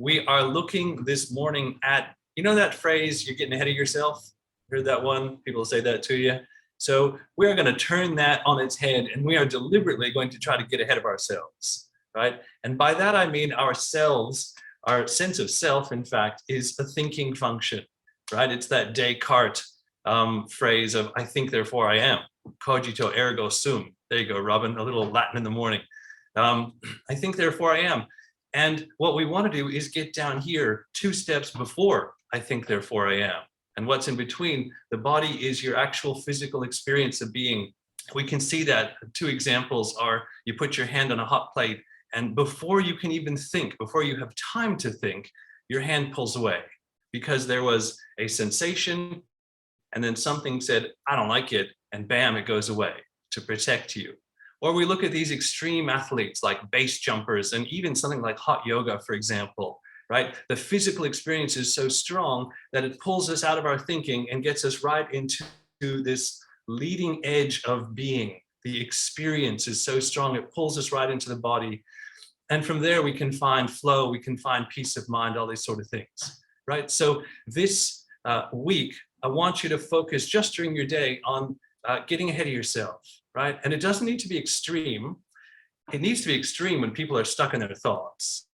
we are looking this morning at, you know that phrase, you're getting ahead of yourself? Heard that one? People say that to you. So we are going to turn that on its head, and we are deliberately going to try to get ahead of ourselves, right? And by that, I mean ourselves, our sense of self, in fact, is a thinking function, right? It's that Descartes phrase of, I think, therefore I am. Cogito ergo sum. There you go, Robin, a little Latin in the morning. I think, therefore I am. And what we want to do is get down here 2 steps before I think, therefore I am. And what's in between, the body is your actual physical experience of being. We can see that 2 examples are, you put your hand on a hot plate, and before you can even think, before you have time to think, your hand pulls away because there was a sensation, and then something said, I don't like it, and bam, it goes away to protect you. Or we look at these extreme athletes like base jumpers and even something like hot yoga, for example, right? The physical experience is so strong that it pulls us out of our thinking and gets us right into this leading edge of being. The experience is so strong, it pulls us right into the body. And from there, we can find flow, we can find peace of mind, all these sort of things, right? So this week, I want you to focus just during your day on getting ahead of yourself, right? And it doesn't need to be extreme. It needs to be extreme when people are stuck in their thoughts,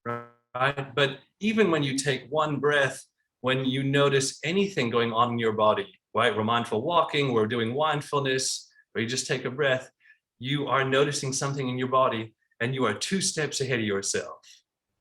right? But even when you take one breath, when you notice anything going on in your body, right? We're mindful walking, we're doing mindfulness, or you just take a breath, you are noticing something in your body and you are 2 steps ahead of yourself,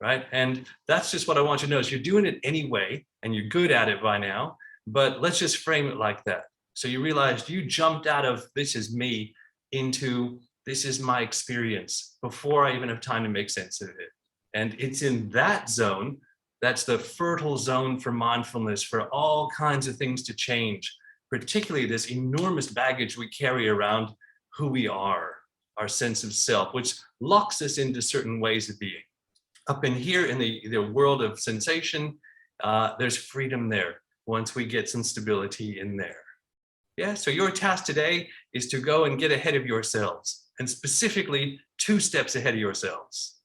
right? And that's just what I want you to know is you're doing it anyway, and you're good at it by now, but let's just frame it like that. So you realized you jumped out of this is me into this is my experience before I even have time to make sense of it. And it's in that zone, that's the fertile zone for mindfulness, for all kinds of things to change, particularly this enormous baggage we carry around who we are, our sense of self, which locks us into certain ways of being. Up in here in the world of sensation, there's freedom there once we get some stability in there. Yeah, so your task today is to go and get ahead of yourselves, and specifically 2 steps ahead of yourselves.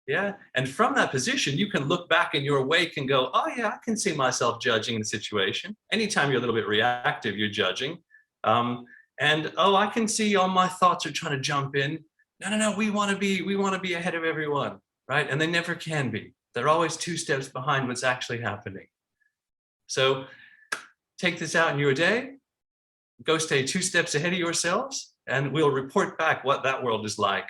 Yeah, and from that position, you can look back in your wake and go, oh yeah, I can see myself judging the situation. Anytime you're a little bit reactive, you're judging. And oh, I can see all my thoughts are trying to jump in. No, we want to be ahead of everyone, right? And they never can be. They're always 2 steps behind what's actually happening. So take this out in your day, go stay 2 steps ahead of yourselves, and we'll report back what that world is like